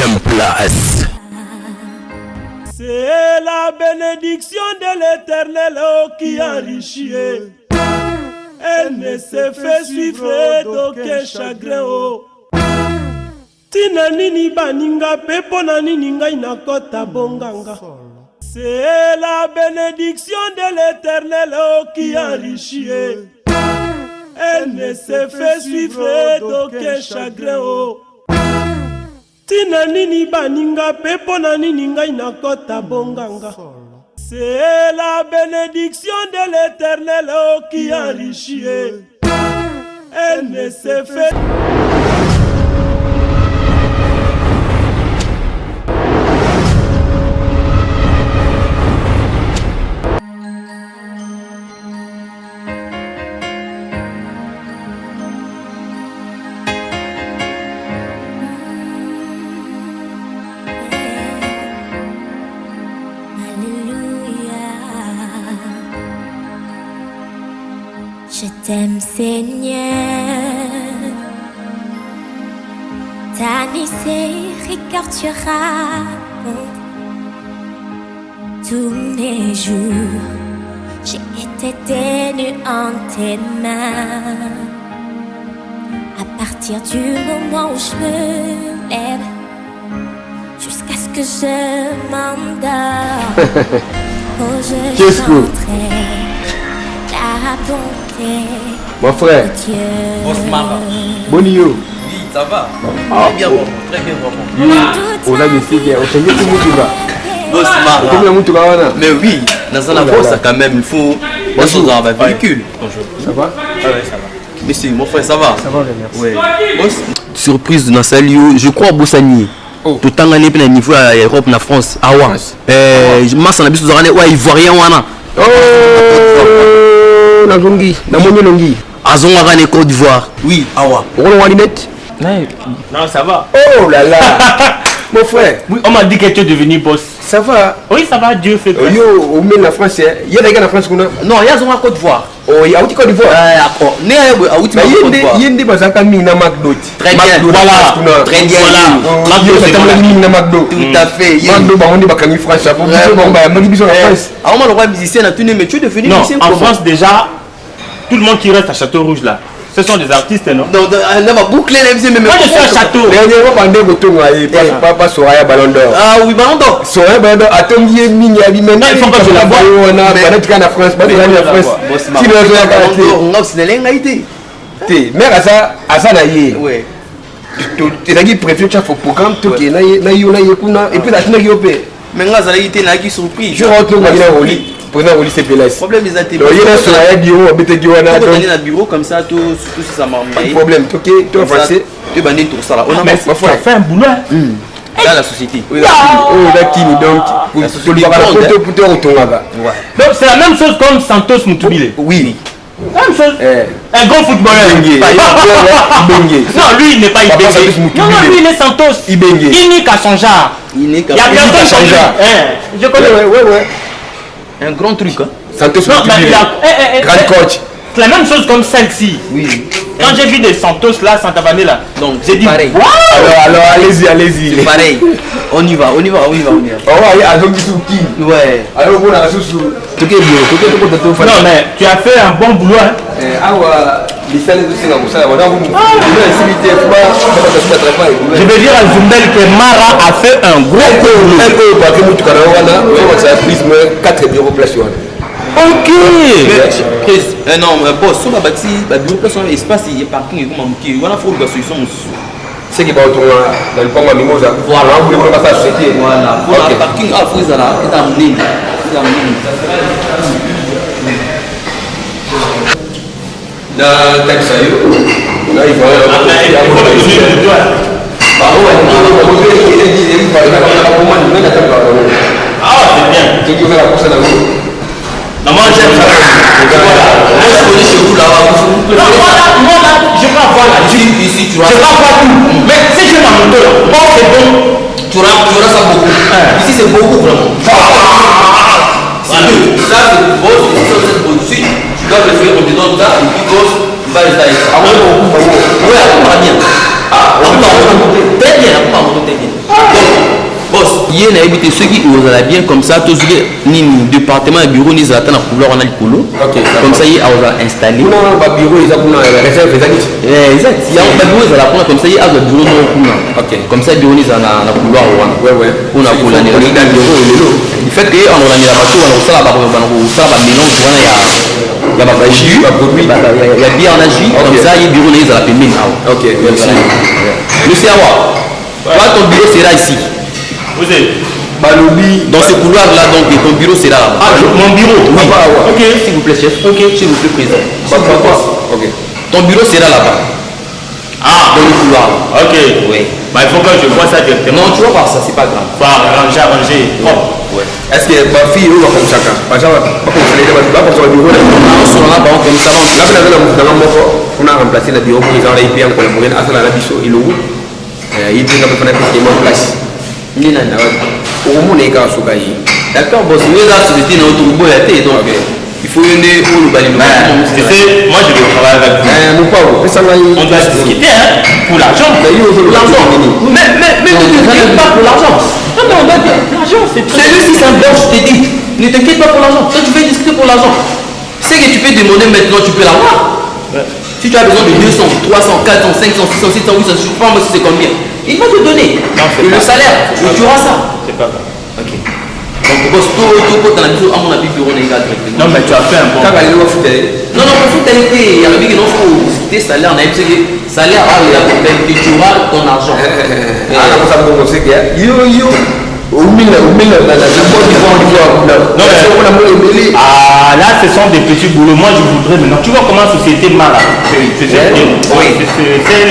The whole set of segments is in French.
7e place. C'est la bénédiction de l'Éternel qui enrichit. Elle ne se fait suivre d'aucun chagrin. Tina nini baninga pepo na nini ngai nakota bonganga. C'est la bénédiction de l'Éternel qui enrichit. Elle ne se fait suivre d'aucun chagrin. Tina nini baninga pepo na nini ngai nakota bonganga. C'est la bénédiction de l'Éternel qui enrichit. Elle ne se fait. Je t'aime Seigneur, ta miséricorde tous mes jours. J'ai été tenue en tes mains. À partir du moment où je me lève, jusqu'à ce que je m'endors. Oh, je chanterai la bonté. Mon frère, Osmara. Bonio. Oui, ça va. Très bien, très bien, vraiment. On a des filles, on change tout le monde. Osmara. Mais oui, dans la force, quand même, il faut. Bonjour, dans un véhicule. Bonjour. Ça va? Ah ouais, ça va. Monsieur, mon frère, ça va? Ça va, merci. Ouais. Surprise dans ce lieu, je crois à Bossani. Tout le temps, on est niveau à l'Europe, en France. Ah ouais. Je m'en suis dit, ouais, Ivoirien, wana. Oh, na zongi, na monyo longi. Azonga ne Côte d'Ivoire. Oui, awa. On a lunette? Non, ça va. Oh là là. Mon frère. Oui, on m'a dit que tu es devenu boss. Ça va? Oui, ça va, Dieu fait grâce. Yo, on met la France. Il y a des gars en France qu'on a. Non, il y a Zonga Côte d'Ivoire. Oh, il y a un Côte d'Ivoire. D'accord. Né à Côte d'Ivoire. Il y a des bazaka mina McDo. Très bien. Voilà. Très bien. McDo, c'est comme la mina McDo. Tout à fait. McDo, on est bakani France. Pour dire bon, bah, on est en France. Ah, on le roi musicien a tenu, mais tu es devenu musicien. Non, en France déjà, tout le monde qui reste à Château Rouge là, ce sont des artistes, non? Non, on va boucler les musiciens, mais moi je suis à Château. Dernièrement, on a des pas Soraya Ballon d'Or. Ah oui, Ballon d'Or. Soraya Ballon d'Or, attendu Mini Ali maintenant. Il faut pas que je la voie. On a pas de en France, pas de en France. Si le jeu a gagné, on a c'est l'engagé. Mais à ça naïe. Ouais. Tu as dit préféré tu as fait programme tout qui naïe kuna et puis la tena yopé. Mais nga zala été na qui surprise. Je rentre dans le lit. Président au lycée Pélas. Problème ils étaient. Donc il y a sur la bureau habité Diwana. Donc on est dans bureau comme ça tout ça m'a pas de problème. OK, tu as passé. Tu vas tout ça là. On a fait un boulot. Dans la société. Oui. Oh, d'accord donc pour le retour là-bas. Donc c'est la même chose comme Santos Moutoubile. Oui. Même chose. Un grand footballeur. Non, lui il n'est pas Ibenge. Non, lui il est Santos. Unique à son genre. Il y a personne son genre. Je connais. Ouais. Un grand truc. Santos Moutoubile. Grand coach. C'est la même chose comme celle-ci. Oui. Quand j'ai vu des Santos là, Santa-Bané là, donc j'ai dit pareil. Alors allez-y. C'est pareil. On y va. Oh ouais, à donc qui? Ouais. Alors on a sous tout est bien. Non mais tu as fait un bon boulot hein. Ah ouais, les salles de Singapour ça on a je veux dire à Zumbel que Mara a fait un gros boulot. Parce que tout canard ça a pris 4 bureaux place. Ok. Non, boss, on va bâtir bureau place espace il parking comme qui voilà faut une solution. C'est qui va autour dans le pont à Mimosa. Voilà, on voulait pas ça société. Voilà, pour le parking ah faut ça là, est amené. Dans taxi là il faut c'est bien. Tu veux la course là. Non, moi j'aime ça. Moi je connais chez vous là-bas. Moi là, je vais avoir la ici tu je vais avoir tout. Mais si je m'en moto là, bon c'est bon. Tu auras ça beaucoup. Ici c'est beaucoup vraiment. Ça c'est boss, c'est produit. Tu dois le faire au dedans de ça et puis boss. boss hier na évité ceux qui osent bien comme ça tous les département et bureau ni zata na couleur on a le couloir comme ça il a installé non ba bureau ils a kuna réserve exact il y a un bureau ça la comme ça il a le bureau non kuna comme ça bureau ni za na couloir ouais on a couleur ni dans bureau le fait que on a mis la bateau on a ça ba mélange on il y a pas jus il y a bien en jus comme ça il bureau ni za la pemine OK merci le Serwa toi ton bureau sera ici. Vous êtes dans ce couloir là, donc ton bureau c'est là. Ah, mon bureau. Oui. Ok, s'il vous plaît chef. Ok, s'il vous plaît président. Ok. Ton bureau c'est là-bas. Ah. Dans le couloir. Ok. Oui. Bah, il faut que je vois ça directement. Non, tu vois pas ça, c'est pas grave. Arranger. Ouais. Est-ce que ma fille ou comme ça par exemple pas comme ça les pas comme ça bureau là on a bon comme ça on a remplacé le bureau pour les gens là bien collaborer à cela la biso il il peut pas faire en place. Il est là. Au moins les gars sont gagnés. D'accord, bon, si vous êtes société dans votre boîte, donc il faut une des pour le balisme. Tu sais, moi je vais travailler avec vous. On doit discuter pour l'argent. Mais ne t'inquiète pas pour l'argent. Non, mais on doit dire l'argent, c'est lui si c'est un blanc, je t'ai dit. Ne t'inquiète pas pour l'argent. Toi, tu veux discuter pour l'argent. C'est que tu peux demander maintenant, tu peux l'avoir. Si tu as besoin de 200, 300, 400, 500, 600, 700, 800, je ne sais pas moi si c'est combien. Il va te donner. Non, et le salaire, et tu auras ça. C'est pas grave. Ok. Donc, boss, tout dans la maison, à mon avis, on est égal. Non, mais tu as fait un bon. Non, pas foutalité. Il y a il faut discuter salaire. On a dit salaire, il y a problème. Tu auras ton argent. Ah, ça vous conseille que yo. Ah là ce sont des petits boulots. Moi je voudrais maintenant. Tu vois comment la société marche. C'est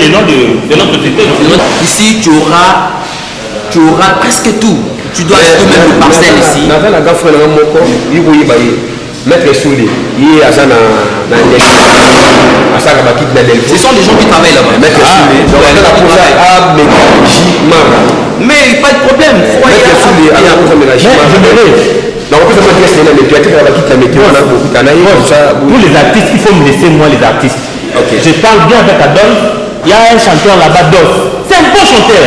le nom de notre société. Ici tu auras presque tout. Tu dois acheter même une parcelle ici. Mettre sous les ce sont des gens qui travaillent là-bas. Mettre sous les mais pas de problème. Pour les artistes, il faut me laisser moi les artistes. Je parle bien avec Adolphe. Il y a un chanteur là-bas, Dos. C'est un bon chanteur.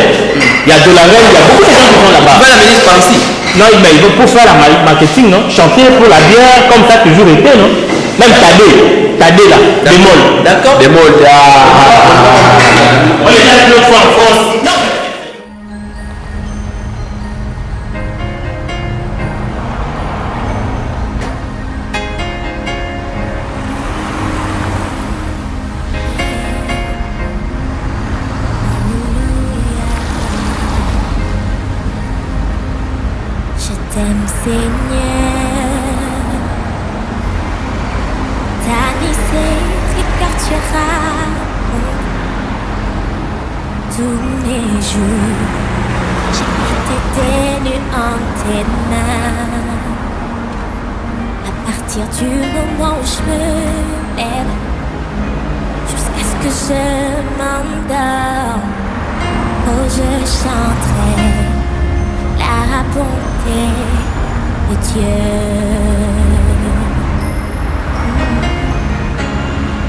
Il y a de la reine, il y a beaucoup de gens qui sont là-bas. Il va la venir par ici. Non, mais il veut pour faire la marketing, non? Chanter pour la bière, comme ça toujours été, non? Même Tadé là, bémol. D'accord. Bémol, on est là une fois en France. Non. t'aime Seigneur, t'as qu'écartuera tous mes jours. J'ai été ténue en tes mains. À partir du moment où je me lève jusqu'à ce que je m'endorme, oh je chanterai la bonté de Dieu.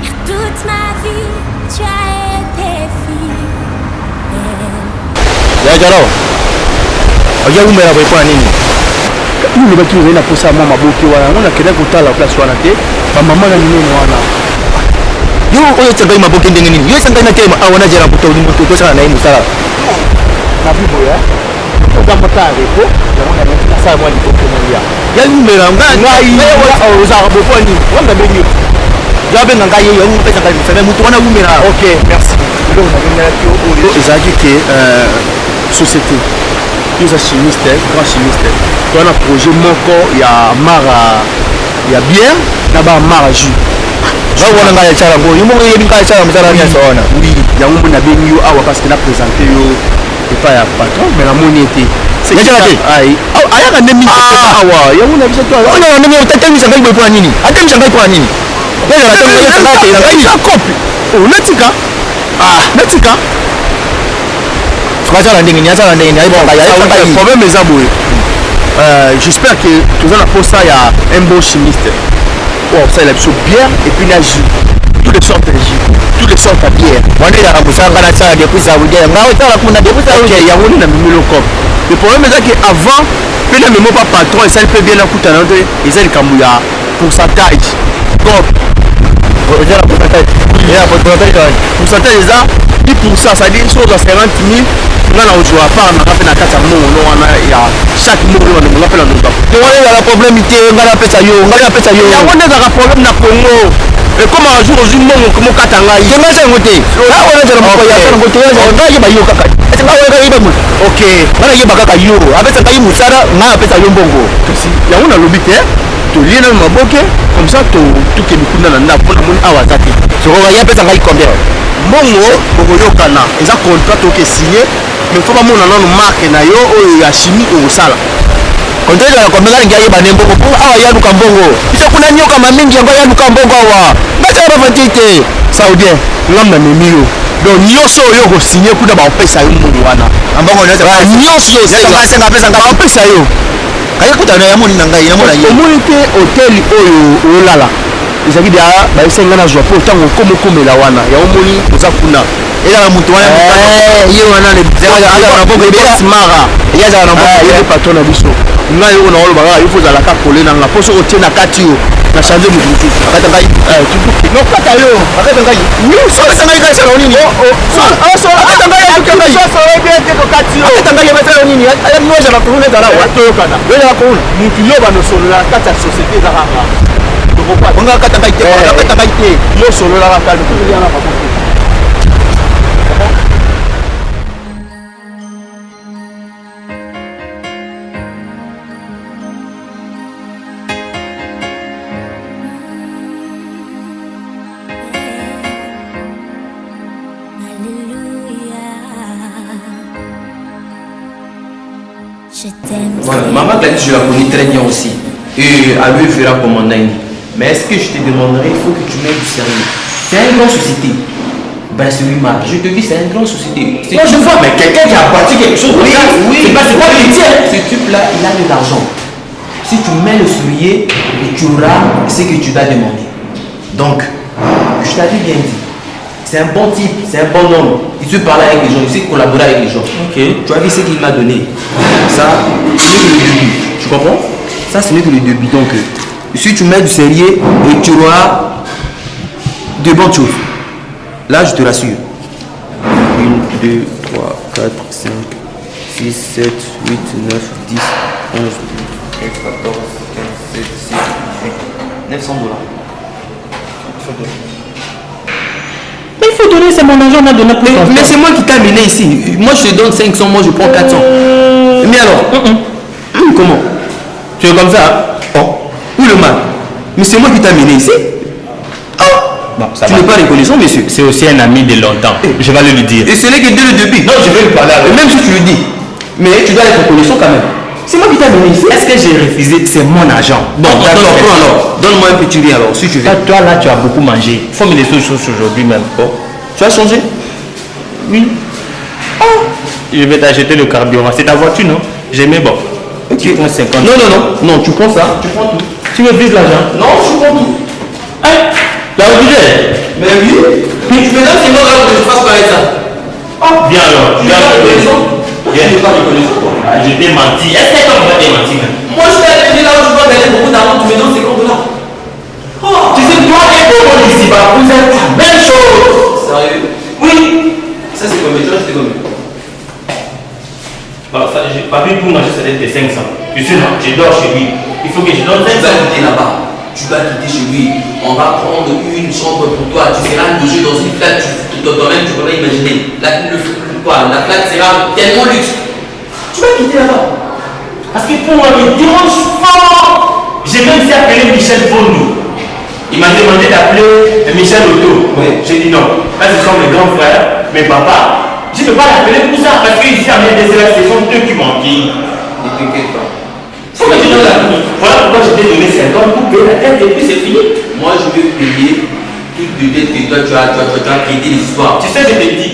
Car toute ma vie, tu as été fidèle. Yajalo, oya umela kwa nini? Mimi baki unaenda posa mama boki wana ngona kenda kutala place wana te ba mama na nini wana yo oyo tsangai maboki ndenge nini yo tsangai na kema awana jera buto ni mutu tosana na imu sala na bibo ya ogambo tare ko ngona na sala mwa boki mwa ya umela ngai yo oza boki ni wanda bengi jabe ngai yo pesa ngai mfana mutu wana umela. OK, merci. Donc na ngena ki o ezaki ke société ils sont chimistes, grand chimiste. On a un projet moko ya mara ya bière na ba mara jus. Ba wona ngaya tsara ngo yimo yebi ngaya tsara mtsara nya sona. Oui, ya ngombo na bengi yo awa parce que la présenter yo et pas ya patron mais la monnaie. C'est déjà là. Ai. Aya ka nemi awa. Ya ngona bisa toi. On a nemi tata mi sangai kwa nini? Ata mi sangai kwa nini? Bela la tata mi sangai kwa nini? Copie. Oh, letika. Ah, letika. J'espère que tout ça pour ça il y a un bon chimiste. Oh, ça il a bien et puis il a jus. tous les sortes de jus, tous les sortes de bière. Moi, je suis depuis Saoudien. Ok, il y a un mimilo cop. Le problème est que avant, il n'y a même pas patron et ça peut bien la coûter. Et ça, il y a pourcentage. Cop. Pourcentage ça, 10%, ça dit chose à 50 000. On a aujourd'hui à part, on a fait la carte à mon il y a chaque mot, on a fait la nota. On a un problème, on a fait ça. Il y a un problème dans Congo. Et comme un jour, je me dis comment Katanga. Je me suis dit, là, on a fait un ok, on a eu Bakaka Yo, avec ça, il y a un peu de bongo. Il y a un lobby, tu lis dans ma boque, comme ça, tout qui est beaucoup dans la pour le monde à Wazaki. Tu vois, il y a peut-être un combien. Bongo, Bogoyokana, ils ont contrat qui est signé, mais il faut pas mon nom marque na yo ou ya chimie au sala. Contrat la combien il y a banembo pour awa ya Lukambongo. Bisa kuna nyoka mamingi yango ya Lukambongo awa. Ngata ya bafantite. Saoudien, l'homme na mimio. Donc nyoso yo ko signé kuna ba opesa yo mungu wana. Ambongo nyoso nyoso senga pesa nga opesa yo. Kaya kutana ya moni nanga ya mona ye. Omulite hotel oyo olala. Ezaki dia ba esenga na joie pour tango komela wana. Ya omoni oza kuna. Ela na mutu wana ye wana le ala na bongo be smara. Ya za na bongo ye patron na biso. Nga yo na oloba il faut la ka kolena nga poso otiena kati yo. Na changer mutu. Akata ngai tu no kata yo. akata ngai Yo so la ngai ka sala nini? So akata ngai akata ngai. So bien te ko kati yo. Akata ngai ba sala nini? Aya mmoja na kuhuna dala wa to kana. Yo na kuhuna. Mutu yo ba no solo la kata société za kanga. onga akata ngai te akata ngai te yo solo la kata to ya na ba. Voilà, maman Gladys, je la connais très bien aussi. Et à lui, il fera comme mon ami. Mais est-ce que je te demanderai, il faut que tu mettes du sérieux. C'est une grande société. Ben, c'est lui, je te dis, c'est une grande société. Moi, je vois, mais quelqu'un qui a bâti quelque chose. Oui, oui. C'est pas le tien. Ce type-là, il a de l'argent. Si tu mets le soulier, tu auras ce que tu vas demander. Donc, je t'avais bien dit. C'est un bon type, c'est un bon homme. Il sait parler avec les gens, il sait collaborer avec les gens. Ok. Tu as vu ce qu'il m'a donné. Ça, ce n'est que le début. Tu comprends? Ça, ce n'est que le début. Donc, si tu mets du sérieux, et tu auras de bonnes choses. Là, je te rassure. 1, 2, 3, 4, 5, 6, 7, 8, 9, 10, 11, 13, 14, 15, 16, 17, 18, 900 $. Mais il faut donner, c'est mon argent, on a donné plus. Mais c'est moi qui t'ai amené ici. Moi, je te donne 500, moi, je prends 400. Mais alors comment? Tu es comme ça? Oh, où le mal? Mais c'est moi qui t'ai amené ici. Oh, non, tu n'es pas reconnaissant, monsieur. C'est aussi un ami de longtemps. Je vais lui dire. Et ce n'est que dès le début. Non, je vais lui parler avec. Même si tu le dis. Mais tu dois être reconnaissant quand même. C'est moi qui t'ai amené ici. Est-ce que j'ai refusé? C'est mon argent. Bon, d'accord, prends alors. Donne-moi un petit riz alors, si tu veux. Toi, là, tu as beaucoup mangé. Il faut me laisser aux choses aujourd'hui même. Oh. Tu as changé? Oui. Oh. Je vais t'acheter le carburant. C'est ta voiture, non? J'ai mis bon. Ok. Tu prends 50. Non, tu prends ça, tu prends tout. Tu me vises l'argent? Non, tu prends tout. Hein? La obligée? Mais oui. Mais tu me donnes, c'est moi que je fasse pareil ça. Oh. Bien alors. Tu n'es pas reconnaissant? Je n'ai pas reconnaissant. Je t'ai menti. Est-ce que toi, tu t'es menti même? Moi, je t'ai dit là où je dois gagner beaucoup d'argent, tu me donnes 50 $. Oh. Tu sais, toi et toi, ici, vous êtes la même chose. Sérieux? Oui. Ça, c'est combien? Tu as acheté combien? Alors, ça, j'ai pas vu pour manger, ça doit être 500. Je suis là, je dors chez lui. Il faut que je donne 500. Tu vas quitter là-bas. Tu vas quitter chez lui. On va prendre une chambre pour toi. Tu seras logé dans une flat. Toi-même, tu peux pas imaginer. La flat sera tellement luxe. Tu vas quitter là-bas. Parce que pour moi, il me dérange fort. J'ai même fait appeler Michel Fondou. Il m'a demandé d'appeler Michel Otto. Oui. J'ai dit non. Là, ce sont mes grands frères, mes papas. Je ne peux pas l'appeler pour ça. Parce qu'ici, à mes déserts, ce sont eux qui m'ont dit. Ne t'inquiète pas. Voilà pourquoi je t'ai donné 50 pour payer la tête et puis c'est fini. Moi, je vais payer toutes les dettes que toi, tu as créé les histoires. Tu sais, je t'ai dit.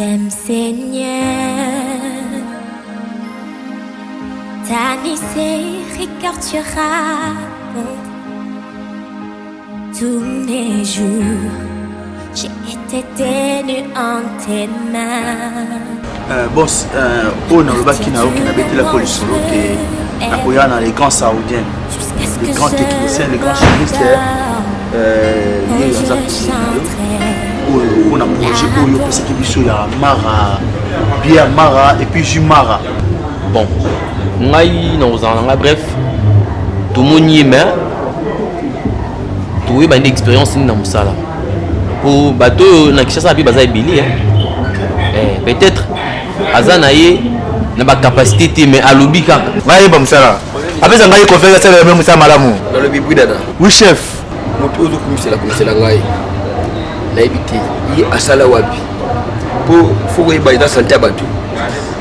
t'aime Seigneur. Ta miséricorde tu racontes tous mes jours. J'ai été tenue en tes mains. Boss, on a le bac qui n'a bêté la police qui a les grands saoudiens, les grands techniciens, les grands chimistes. On a projet pour eux parce qu'il y a Mara, Bière Mara et puis Jumara. Bon, bref, tout le monde y est, mais tout le monde a une expérience dans ça. Pour bateau, na Kinshasa puis baza ebili peut-être azanaye na ba capacité mais à lobby kaka. Ngai ba musala. Apesa ngai confiance ça même musala malamu. Dans le bibi dada. Oui chef. Moto ozo komisela ngai. Na ebité, yi asala wapi. Po foko yeba ida santé bato.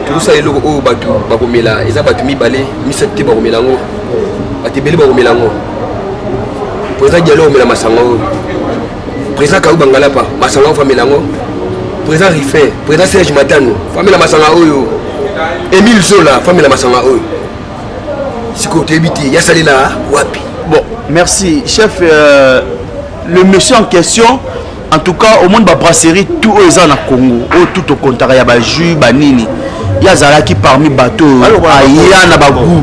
Tout ça eloko o bato bakomela, eza bato mibale, misete bakomela ngo. Batebeli bakomela ngo. Poza dialo omela masango. Président Kaou Bangalapa, Masanga Familango, Président Riffin, Président Serge Matano, Famille Masanga Oyo, Émile Zola, Famille Masanga Oyo. Si côté habité, il y a ça là, wapi. Bon, merci chef. Le monsieur en question, en tout cas, au monde de la brasserie, tout aux gens au Congo, tout au contraire, il y a des jus, banini. Il y a Zara qui parmi bateaux, il y a un goût.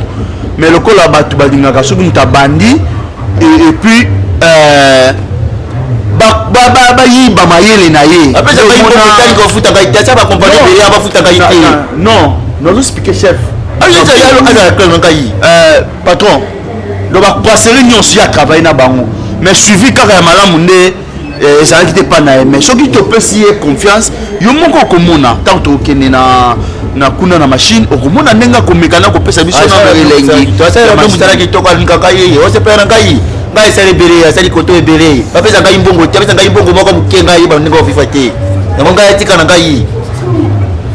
Mais le col à bateau, il y a un bandi, et puis. Non, non, expliquer chef. Patron, le brasserie n'y aussi à travailler na bango. Mais suivi car ya malamu ne ça n'était pas na mais ce qui te peut si confiance, yo moko komona tant que na kuna na machine okomona nenga komekana ko pesa biso na elengi. Toi ça le mutala ki to kwa nkaka ye, o se pera ngai. Ngai sali bere ya sali koto ebere bapeza ngai mbongo tabeza ngai mbongo moko mukenga yiba ndinga ofifate na ngai atika na ngai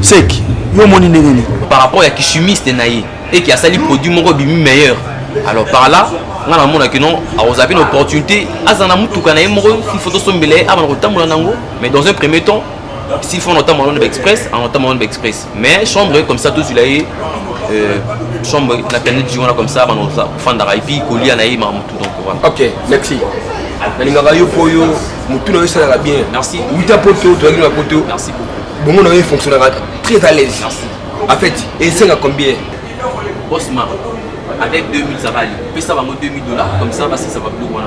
seki yo moni ndengeni Par rapport à qui chimiste naïe et qui a sali produit moko bimi meilleur. Alors par là on a mon que non a osé une opportunité azana mutuka na moko il faut sombele avant rotambola nango mais dans un premier temps s'il faut notamment on express en notamment on express mais chambre comme ça tout celui chambre la planète du comme ça avant ça fandara et puis colis anaï mamutu donc voilà. Ok, merci. Nalingaka yo po yo mutu na yo sala bien. Merci. Wita poto to ngi poto. Merci beaucoup. Bon on a fonctionnera très à l'aise. Merci. En fait, et c'est à combien? Bossman avec 2000 ça va aller. Puis ça va monter 2000 $, comme ça parce que ça va plus loin.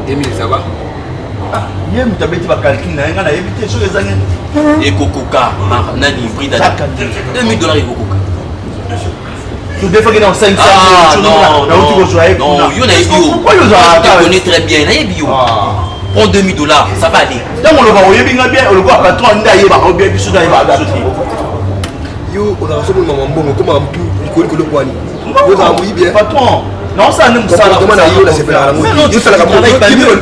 2000 ça va. Yé mutabeti ba calcul na nga na éviter so ezangi et cococa na livre d'à 2000 $. Et cococa. Tu défends que dans 500 non, yo na bio. Tu connais très bien, na bio. Prends 2000 $, ça va aller. Donc on le va oyebi nga bien, on le voit patron nda yeba ko bien biso da yeba biso. Yo on a reçu mon maman bon comme un peu ko kwani. Yo za mu bien. Patron, non ça ne me ça la demande yo la c'est faire la mo. Yo ça la mo.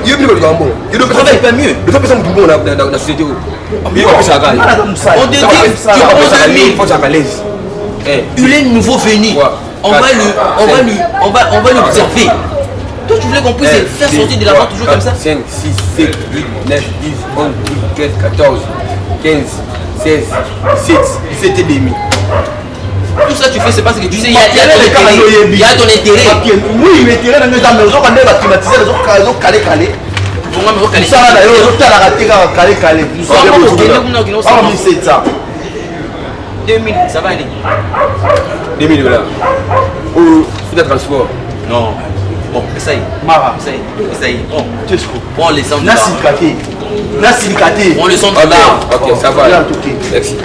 Yo bi ko bon. Yo do travail pas mieux. De toute façon tout bon dans société. Yo ko ça gars. On te dit il faut ça à l'aise. Il est nouveau venu. On va l'observer. Toi tu voulais qu'on puisse faire sortir de la toujours comme ça. 5, 6, 7, 8, 9, 10, 11, 12, 13, 14, 15, 16, 17, 17 et demi. Tout ça tu fais c'est parce que tu sais il y a ton intérêt. Oui, l'intérêt dans les amis, on va climatiser les autres calé. On va me recaler. Ça là les autres la raté calé. Nous sommes 1700. 2000 ça va aller. 2000 $. Ou frais de transport. Non. Bon, ça y est. Mara. Ça y est. Bon. Bon les centres. Nasilikaté. On les centres là. Ok, ça va. Merci.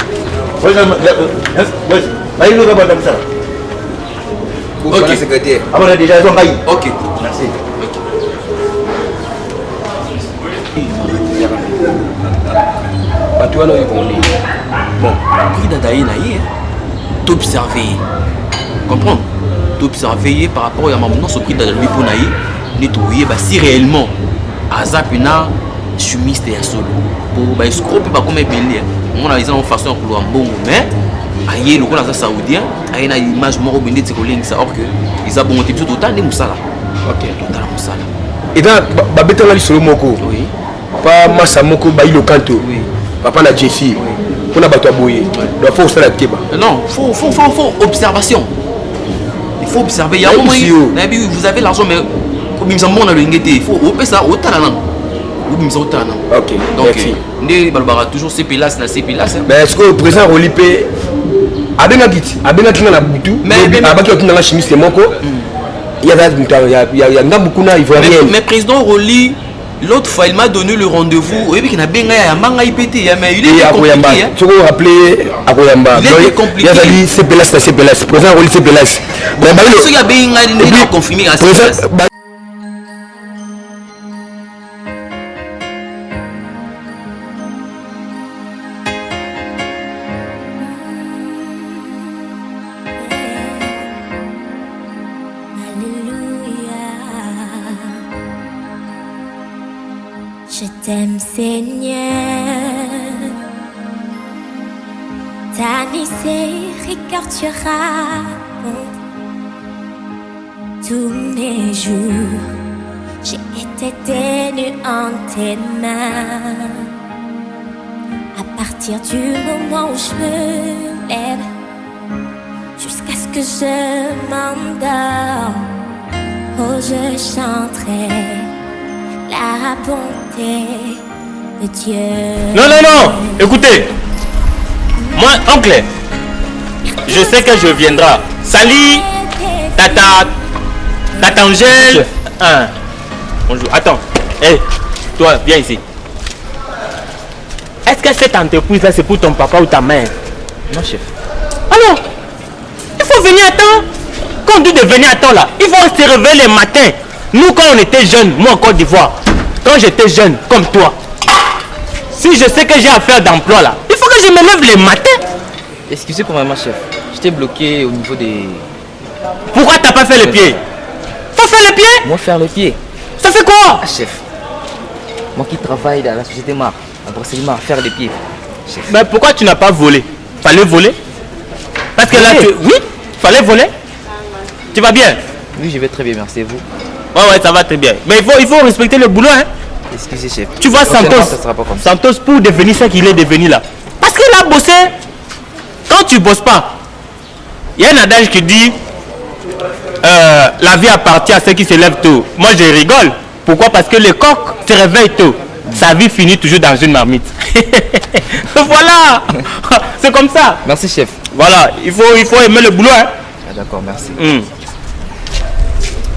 Ok, secrétaire. Ah, on a déjà raison. Ok. Merci. Bon, prix d'Adaï naïe, t'observer. Comprends? T'observer par rapport à ma monnaie au prix d'Adaï pour naïe, nettoyer, si réellement, Azapina, chumiste et solo. Pour escroquer, pas comme belé. On a une façon pour un bon mais aïe, le coup dans saoudien, aïe, une image mort au béné de collègues, ça or que ils ont bon type tout autant de moussala. Ok, total moussala. Et là, babeta la solo moko. Oui. Pas massa moko, baïlo canto. Oui. Papa na Jessie. On a battu à bouiller. Il faut faire la kéba. Non, faut observation. Il faut observer. Il y a un moment où vous avez l'argent, mais comme il il faut ça au talent. Ok. Donc, toujours ces pilas, ces pilas. Mais est-ce que le président Rolipé a bien dit, na butu, mais dans la chimie c'est moko. Il y a beaucoup na ivoirien. Mais président Roli, l'autre fois il m'a donné le rendez-vous. Oui, qu'il a bien manga IPT, mais il est compliqué. Tu peux rappeler Akoyamba. Il est compliqué. Il y a dit c'est Pélas. Président Roli c'est Pélas. Mais il y a bien confirmé à ça. Je t'aime Seigneur, ta miséricorde tu racontes tous mes jours. J'ai été tenue en tes mains. À partir du moment où je me lève jusqu'à ce que je m'endors, oh je chanterai la bonté de Dieu. Non, écoutez. Moi, oncle, je sais que je viendrai. Salut, Tata Angèle. Bonjour. Attends. Hey, toi, viens ici. Est-ce que cette entreprise-là, c'est pour ton papa ou ta mère? Non, chef. Alors, il faut venir à temps. Quand on dit de venir à temps, là, il faut se réveiller les matins. Nous, quand on était jeunes, moi en Côte d'Ivoire, quand j'étais jeune, comme toi, si je sais que j'ai affaire d'emploi là, il faut que je me lève les matins. Excusez pour moi, chef. J'étais bloqué au niveau des... Pourquoi t'as pas fait le pied? Faut faire le pied? Moi, faire le pied. Ça fait quoi? Chef, moi qui travaille dans la société Mar, à Bruxelles, faire les pieds. Chef. Mais pourquoi tu n'as pas volé? Fallait voler? Parce que là, oui, fallait voler. Tu vas bien? Oui, je vais très bien, merci. Et vous? Ouais, ça va très bien. Mais il faut respecter le boulot, hein. Excusez, chef. Tu vois, Santos, pour devenir ce qu'il est devenu là. Parce qu'il a bossé. Quand tu bosses pas, il y a un adage qui dit la vie appartient à ceux qui se lèvent tôt. Moi, je rigole. Pourquoi? Parce que le coq se réveille tôt. Sa vie finit toujours dans une marmite. Voilà. C'est comme ça. Merci, chef. Voilà, il faut aimer le boulot, hein. Ah, d'accord, merci.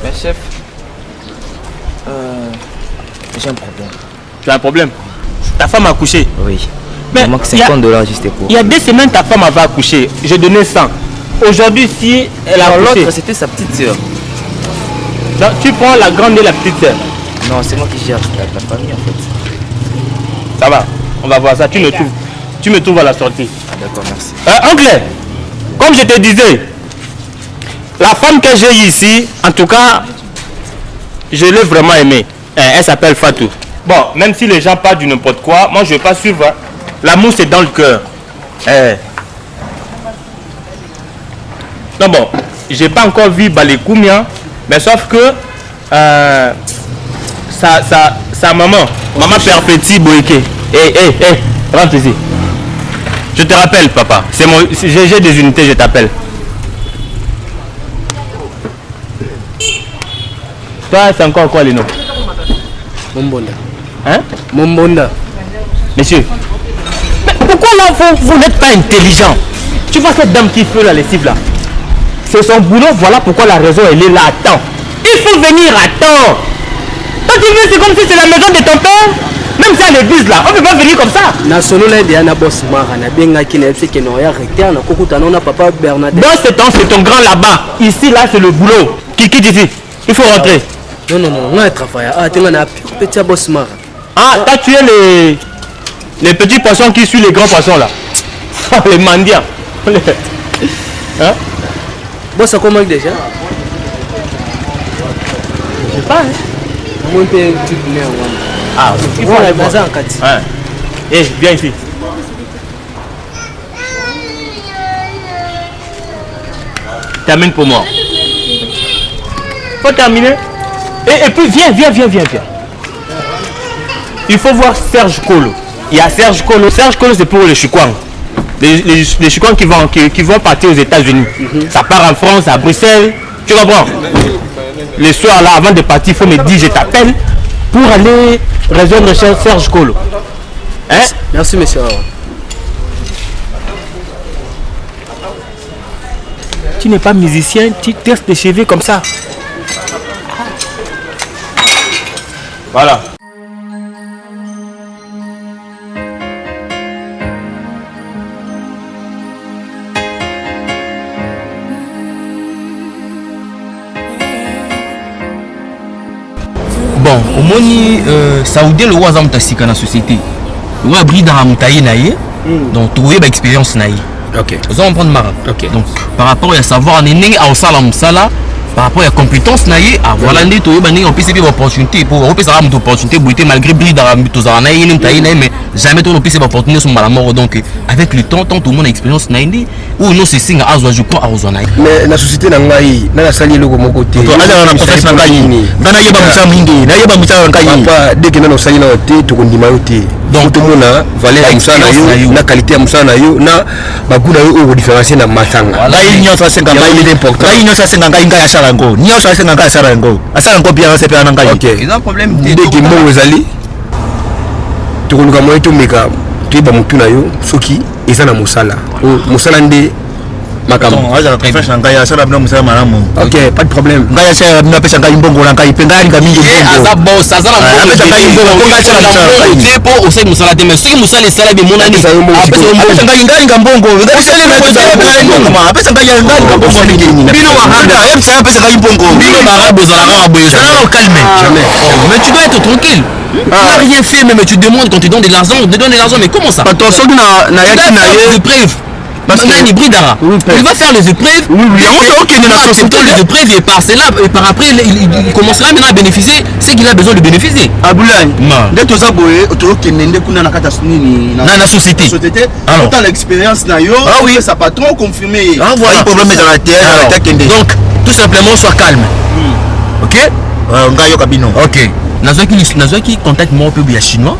Mais chef, j'ai un problème. Tu as un problème? Ta femme a accouché? Oui. Mais il manque $50 juste pour... Il y a 2 semaines, ta femme avait accouché. J'ai donné 100. Aujourd'hui, si elle a accouché... L'autre, c'était sa petite soeur. Donc, tu prends la grande et la petite soeur? Non, c'est moi qui gère la famille, en fait. Ça va, on va voir ça. Tu me trouves à la sortie. Ah, d'accord, merci. Oncle, comme je te disais, la femme que j'ai ici, en tout cas, je l'ai vraiment aimée. Elle s'appelle Fatou. Bon, même si les gens parlent du n'importe quoi, moi je ne vais pas suivre. Hein. L'amour c'est dans le cœur. Non bon, j'ai pas encore vu Balekoumia, mais sauf que sa maman Perfetti Boyke. Rentre ici. Je te rappelle, papa. J'ai des unités, je t'appelle. Toi, c'est encore quoi les noms? Mombonda. Hein? Mombonda. Monsieur, mais pourquoi là vous n'êtes pas intelligent? Tu vois cette dame qui fait la lessive là? C'est son boulot, voilà pourquoi la raison elle est là à temps. Il faut venir à temps. Quand tu veux, c'est comme si c'est la maison de ton père. Même si à l'église là, on ne peut pas venir comme ça. C'est ton grand là-bas. Ici là c'est le boulot. Qui quitte ici? Il faut rentrer. Non, on travaille. Ah, t'as tué les petits poissons qui suivent les grands poissons là. Les mendiants. Hein? Bon, ça comment déjà? Je sais pas. Hein? Ah, il faut aller voir. Viens ici. Termine pour moi. Faut terminer. Et puis viens. Il faut voir Serge Kolo. Il y a Serge Kolo. Serge Kolo c'est pour le Chikwang. les Chicans qui vont partir aux États-Unis. Ça part en France, à Bruxelles. Tu comprends? Le soir, là, avant de partir, il faut me dire, je t'appelle pour aller rejoindre Serge Kolo. Hein? Merci, monsieur. Tu n'es pas musicien, tu testes tes cheveux comme ça. Voilà. Bon, au moni saoudien le roi zamtasika na société. Le roi brille dans la montagne naïe. Donc trouver ba expérience naïe. OK. Vous allez prendre mara. OK. Donc par rapport à savoir néné à sala musala par rapport à compétence naïe à voilà ndé to ba néné on peut se opportunité pour on peut ça une opportunité buité malgré brille dans la naïe mais jamais on peut se opportunité sur la mort donc avec le temps tout le monde a expérience naïe ou non c'est signe à je crois à naïe. Mais la société na ngai na sali loko moko te. To ala na professe na ngai ni. Ngana yeba musa mingi, na yeba musa ngai. Papa dès que na sali na te to kondima yo te. Donc tout le monde a valeur ya musa na yo, na qualité ya musa na yo, na baguna yo o différencier na matanga. Ngai nyo sa senga ngai il est important. Ngai nyo sa senga ngai ngai asala ngo. Nyo sa senga ngai asala ngo. Asala ngo bien c'est pas na ngai. OK. Ils ont un problème dès que mo ezali to koluka moyo to meka to ba mutu na yo soki eza na musala. Musala nde makambo. Aza professe na ngai asala bino musala malamu. OK, pas de problème. Ngai asala bino pesa ngai mbongo na ngai penga ngai mingi. Aza boss, aza na mbongo. Pesa ngai mbongo ko ngai asala musala. Po osai musala te mais soki musala esala bi monani. Apesa ngai ngai mbongo. Pesa ngai mbongo. Apesa ngai ngai mbongo mingi. Bino wahanga, pesa ngai mbongo. Bino marabout za la boyo. Ça va calmer. Jamais. Mais tu dois être tranquille. Tu n'as rien fait mais tu demandes quand tu donnes de l'argent, mais comment ça? Attention na yaki na ye preuve. Nani Bridara. Il va faire les épreuves. Les épreuves et par cela et par après il commencera maintenant à bénéficier ce qu'il a besoin de bénéficier. Aboulani. Dès que ça boye, autour que nende kuna na kata nini na société. Alors dans l'expérience na yo, oui, ça patron confirmé. Ah voilà, problème dans la terre, donc tout simplement sois calme. OK? Ngayo kabino. OK. Nazaki contact moi peu bien chinois.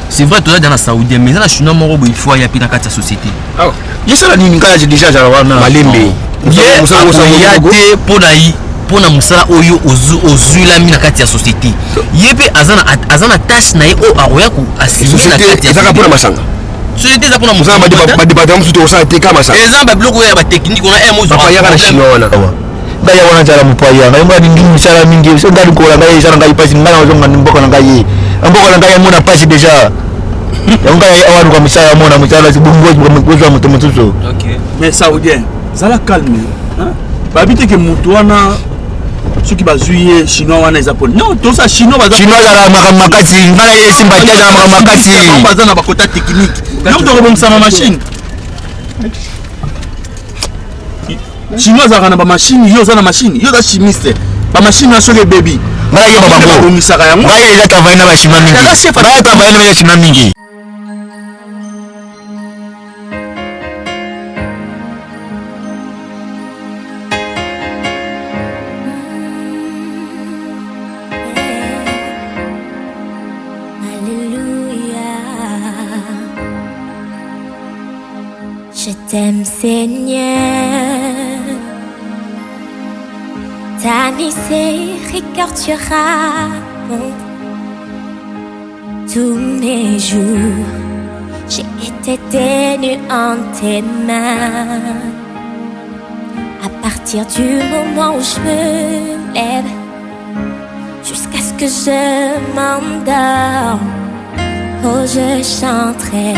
C'est vrai toi dans la saoudien mais dans la chinois moi il faut y a pina kata société. Ah. Yesala nini ngaya déjà wana malembe. Ya te ponayi pona musala oyo ozula mina kati ya société. Yepe azana tâche na o aroya ku assumer na kati ya société. Pona masanga. Société za pona musala ba département musu to sa te kama sa. Exemple bloco ya ba technique on a un mot sur ya kana chinois wana. Ngaya wana jara mupaya ngai ngadi ngi misala mingi so ngadi ko ngai jara ngai pasi ngana ozonga mboka na ngai. Mboka na ngai mona pasi déjà. Ngai awaru kwa misala mona misala sibungo kwa moto motuso. OK. Mais saoudien, zala calme. Hein? Babite ke mutu wana soki bazuye chinois wana ezaponi. Non, to sa chinois baza chinois la makasi ngana yesi mbata na makasi. Baza na bakota technique. Donc to rebomisa ma machine. Chinois za na ba machine, yo za na machine, yo za chimiste. Ba machine na soke baby. Ngana yo babango. Misaka yango. Ngana eza travailler na ba chinois mingi. Ngana travailler na ba chinois mingi. Je t'aime Seigneur, ta miséricorde raconte tous mes jours. J'ai été tenue en tes mains. À partir du moment où je me lève, jusqu'à ce que je m'endorme, oh je chanterai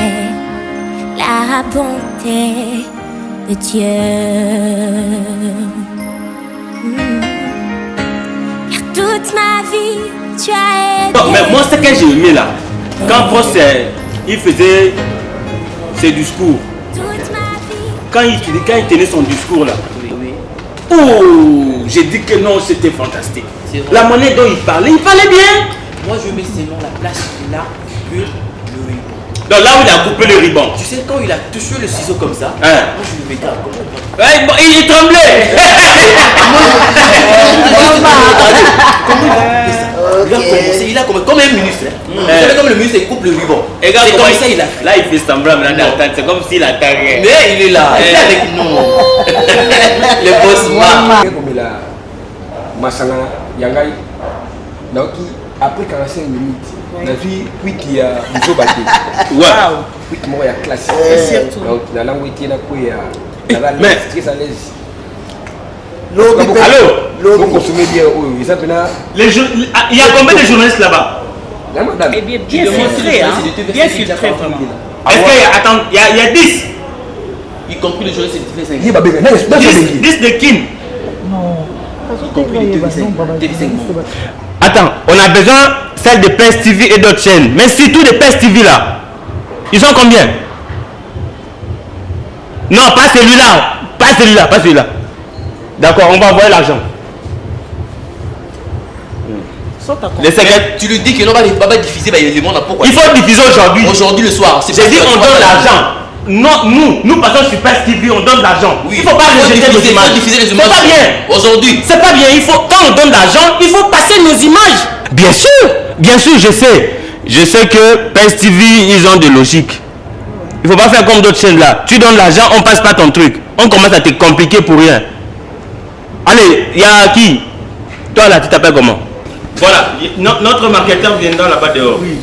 la bonté de Dieu. Car toute ma vie, tu as aidé. Non, mais moi, ce que j'ai aimé là, quand Prost il faisait ses discours, quand il tenait son discours là, oh, j'ai dit que non, c'était fantastique. La manière dont il parlait bien. Moi, je mets seulement la place qu'il a que le riban. Donc là où il a coupé le ruban. Tu sais, quand il a touché le ciseau comme ça, hein? Moi je le mettais à comment il tremblait. Comment il a commencé? Il a comme un ministre. Vous savez comme le ministre c'est couple vivant. Et regarde c'est comment comme ça il a fait. Là, il fait semblant maintenant d'attendre. C'est comme s'il attend rien. Mais il est là, il est avec nous. Le boss man. Comme la Masanga Yangai. Donc après 45 minutes, on a vu qu'il y a une job à Ouais. puis moi il y a classe. Donc la langue était là quoi mais très à l'aise. Allô? Vous consommez bien oui, ça maintenant. Il y a combien de journalistes là-bas? La madame. Eh bien, bien filtré, hein. Bien filtré, vraiment. Est-ce qu'il y a, attends, il y a 10? Y compris le journaliste de TV5. Il va bien. 10 de Kin. Attends, on a besoin celle de PES TV et d'autres chaînes. Mais surtout de PES TV là. Ils sont combien? Non, pas celui-là. Pas celui-là, pas celui-là. D'accord, on va envoyer l'argent. Les secrets. Tu lui dis que non, va pas diffuser l'élément là pourquoi? Il faut diffuser aujourd'hui. Aujourd'hui le soir. J'ai dit on donne l'argent. Non, nous passons sur PES TV, on donne l'argent. Oui. Il faut pas rejeter nos images. C'est pas bien. Aujourd'hui. C'est pas bien. Quand on donne l'argent, il faut passer nos images. Bien sûr, je sais. Je sais que PES TV, ils ont de logique. Il faut pas faire comme d'autres chaînes là. Tu donnes l'argent, on passe pas ton truc. On commence à te compliquer pour rien. Allez, il y a qui? Toi là, tu t'appelles comment? Voilà, notre marketeur viendra là-bas dehors. Oui.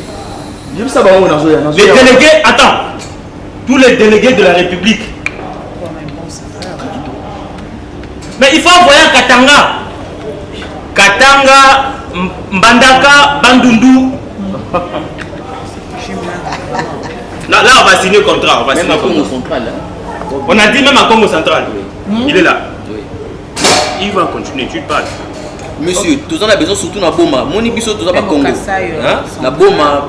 Les délégués, attends. Tous les délégués de la République. Mais il faut envoyer un Katanga, Mbandaka, Bandundu. Là, on va signer le contrat. Même à Congo central. On a dit même à Congo central. Il est là. Il va continuer, tu parles. Monsieur, tous on a besoin surtout na boma. Mon ibiso tous pas Congo. La boma,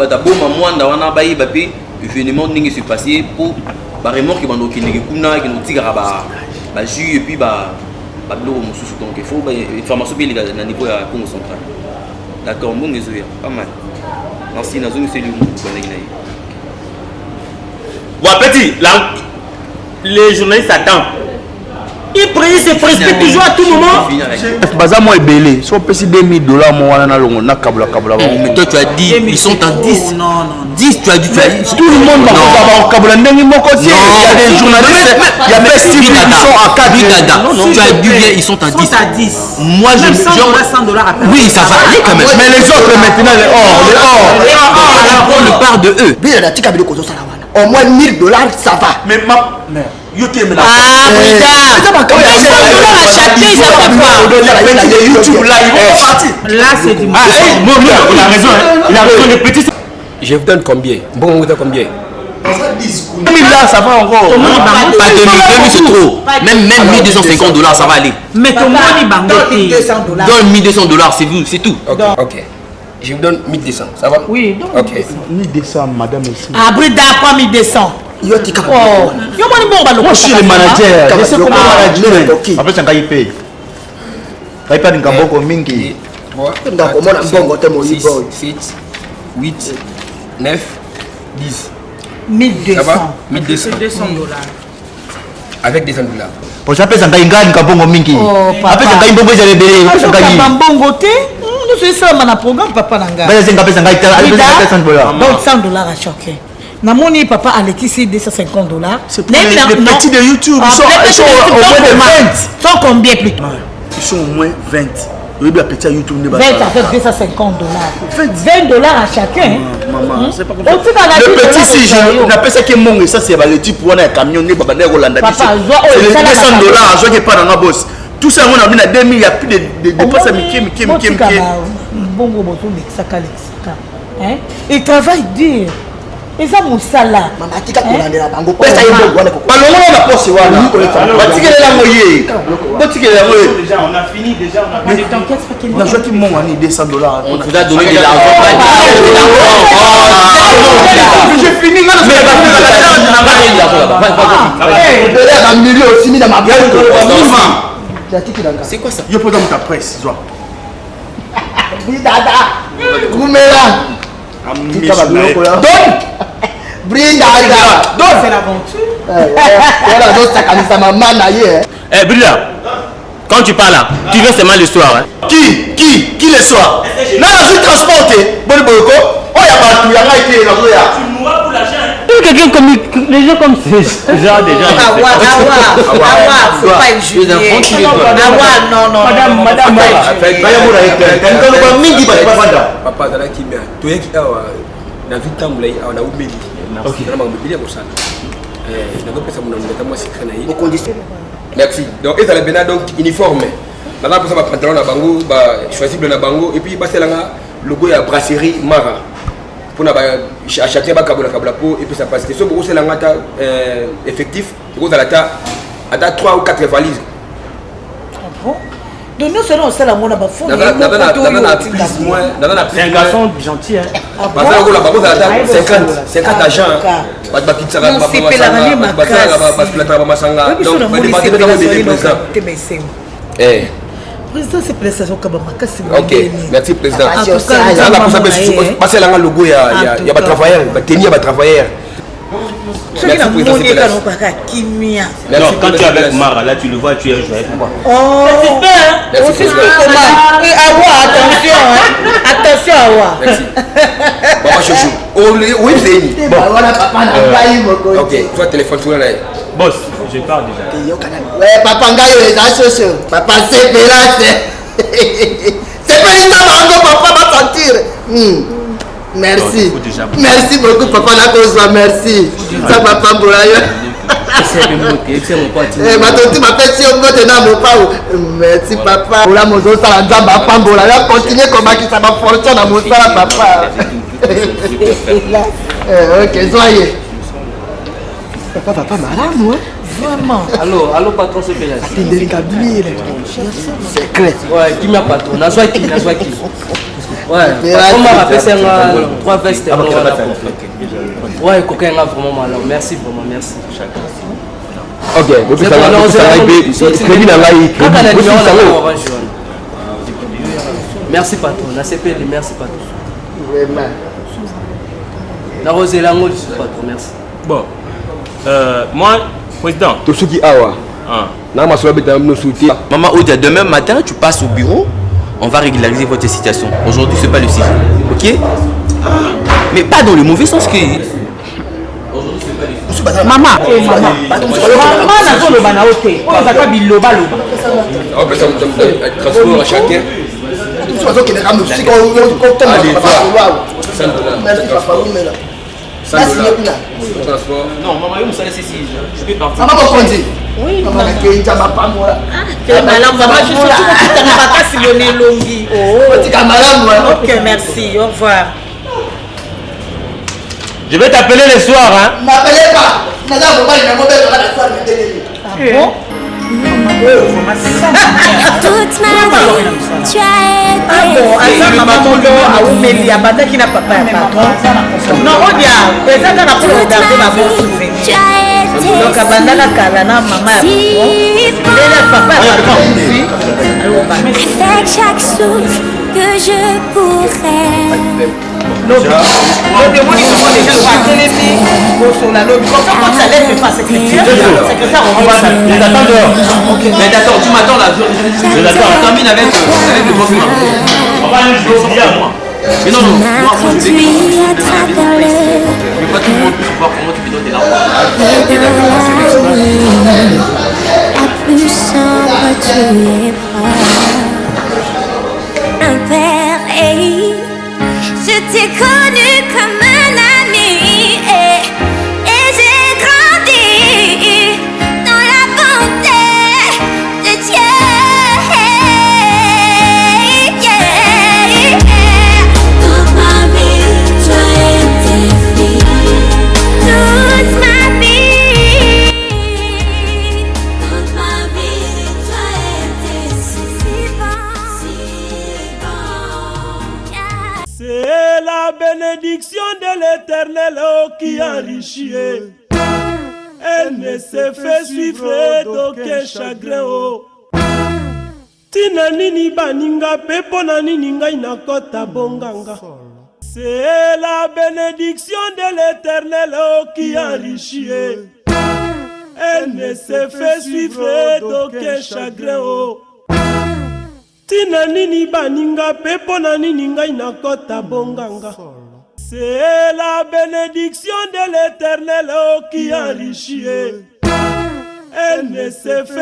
mwanda wana bayi bapi événement ningi se passer pour remorque qui bando qui kuna qui nous tigara ba jus et puis ba bilo mususu donc il faut information bien na niveau ya Congo central. D'accord, bon désolé, pas mal. Merci na zone c'est lui petit, là, les journalistes attendent. Ils précipitent toujours à tout moment. Baza moi belé, so pesi $2000 moi wana na longo na kabla. Mais toi tu as dit ils sont à 10. Non. 10 tu as dit tout le monde va kabla ndengi moko tie. Il y a des journalistes, il y a PES TV qui sont à 4. Tu as dit bien ils sont à 10. Ils sont à 10. Moi je $100 à peine. oui, ça va aller quand même. Mais les autres maintenant les or. On parle de eux. Bien la tika bilo kozo sala wana. Au moins $1000 ça va. Mais yo te me la. YouTube là, ils vont partir. Là c'est du il a raison. Il a raison, les petits. Je vous donne combien? Bon, vous donne combien? 1000 là, ça va encore. Pas 2000 c'est trop. Même $1250 ça va aller. Mais ton money bangoté. Donne $1200 c'est vous, c'est tout. Ok. Je vous donne 1200, ça va? Oui. Ok. 1200 madame ici. Brida pas 1200. Yo tika. Yo moni bon ba Moi je suis le manager. Je sais comment manager. Après ça ngayi paye. Ngayi pas ngamboko mingi. Nga komona mbongo te mo 6, yibo. 7, 8, 9, 10. 1200. Ça va? 1200. $200. Avec $200. Pour ça pesa ngayi ngani ngamboko mingi. Après ça ngayi mbongo ezale belé. Ngayi mbongo te. Nous c'est ça mon programme papa nanga. Bale zenga pesa ngayi $100. Donc $100 à chacun. Namoni papa Alexis $250. C'est pour les petits de YouTube. Ils sont au moins de 20. Sont combien plutôt? Ils sont au moins 20. Oui, bien petit YouTube. 20 avec $250. $20 à chacun. Maman, c'est pas comme ça. Le petit, si je n'appelle ça que mon, ça c'est le type pour un camion, c'est les $200. Je ne pas dans ma bosse. Tout ça, on a mis à 2000, il n'y a plus de dépenses à Mickey. Il travaille dur. Et ça, mon salaire. Maman tika kolandela bango. Pesa yebo wana ko. Balongo na poste wana. Batikela ngoye. Batikela ngoye. Déjà, on a fini déjà. Mais t'inquiète pas qu'il na joie qui mon wani $200. On vous a donné de l'argent. J'ai fini là. Un million aussi mis dans ma boîte. C'est quoi ça? Yo peux dans ta presse, toi. Oui dada. Goumela. Donne. Brinda. donne. C'est l'aventure. Voilà, donc ça comme ça maman naïe. Eh Brilla, quand tu parles là, tu veux seulement le soir. Hein? Qui le soir? Non, je transporte. Bon, Oh, y'a pas tout, y'a pas été là. Tu mourras pour l'argent. Quelqu'un comme les gens comme ces genre des gens. Faut pas juger. Non. Madame. Papa, dans la kimia, tu es qui a na vita mulai a na umeli. OK. Na mabili ko sana. Na ko pesa muna ndeta moi secret na yi. Merci. Donc et ça le bena donc uniforme. Na la pesa ba pantalon na bango, ba choisible na bango et puis passer là logo ya brasserie Mara. Pour na ba acheter ba kabula po et puis ça passe. So beaucoup c'est là ngata effectif, ko za la ta ata 3 ou 4 valises. Donc nous serons au salon à Bafou. C'est un garçon gentil. Parce que 50 agents. Président, c'est prestation comme ok, merci président. Parce que là, le logo, il y a des travailleurs, il y a des travailleurs. Non, quand tu es avec Mara, là tu le vois, tu es joyeux. Oh, merci. Attention à moi. Merci. Maman Chouchou. Oui, c'est bon. Ok, toi téléphone tout là. Boss, je parle déjà. Ouais, papa Ngayo est à Chouchou. Papa c'est pélasse. C'est pélasse, papa va sentir. Merci. Merci beaucoup, papa. Merci. Ça, papa Boulaye. Merci, papa. Oula, mon dos, ça va pambola. Continuez comme ça va fortune à mon papa. Ok, soyez. Papa, malade, moi. Vraiment. Allô, patron, c'est péage. C'est clair. Ouais, qui m'a patron? Nazwa qui? Ouais, patron m'a rappelé, c'est 3 vestes. Ouais, coquin, vraiment malade. Merci, vraiment, merci. Ok, merci patron, merci patron. La rose et la mode, patron, merci. Bon, moi, président. Tout ce qui a, Maman Odia, demain matin, tu passes au bureau, on va régulariser votre situation. Aujourd'hui, c'est pas le sujet, ok? Mais pas dans le mauvais sens que... Maman, on peut transport à chacun. Non, maman, je peux partir. Maman, oui, maman, ok, merci, au revoir. Je vais t'appeler le soir, hein. M'appelez pas. Toute ma vie, tu as été. Ah bon, attends, maman, mon Aoumélie, à Bata qui n'a pas peur. Non, on y a. Et ça, t'as pour regarder ma bonne souffrance. Tu as été. Donc, à Bandana, Kalana, maman, papa, avec chaque souffle que je pourrais. Le démon, ils sont déjà téléphone. Sur la lobby. Comme ça lève pas secrétaire. Secrétaire, on va les attends dehors. Mais d'accord, tu m'attends là. Je termine avec le boss. On va aller jouer bien, moi. Mais non, moi, je vais pas tout le monde puisse voir comment tu peux donner l'argent. La plus sombre, tu es un père, et je t'ai connu comme un ami, et j'ai grandi dans la bonté de Dieu. Toute ma vie, tu as été fille. Toute ma vie, tu as été si bon. C'est la bénédiction de l'Éternel qui enrichit. Elle ne se fait suivre d'aucun chagrin. Tina nini baninga pepo na nini ngai nakota bonganga. C'est la bénédiction de l'Éternel qui enrichit. Elle ne se fait suivre d'aucun chagrin. Tina nini baninga pepo na nini ngai nakota bonganga. C'est la bénédiction de l'Éternel qui enrichit. Elle ne se fait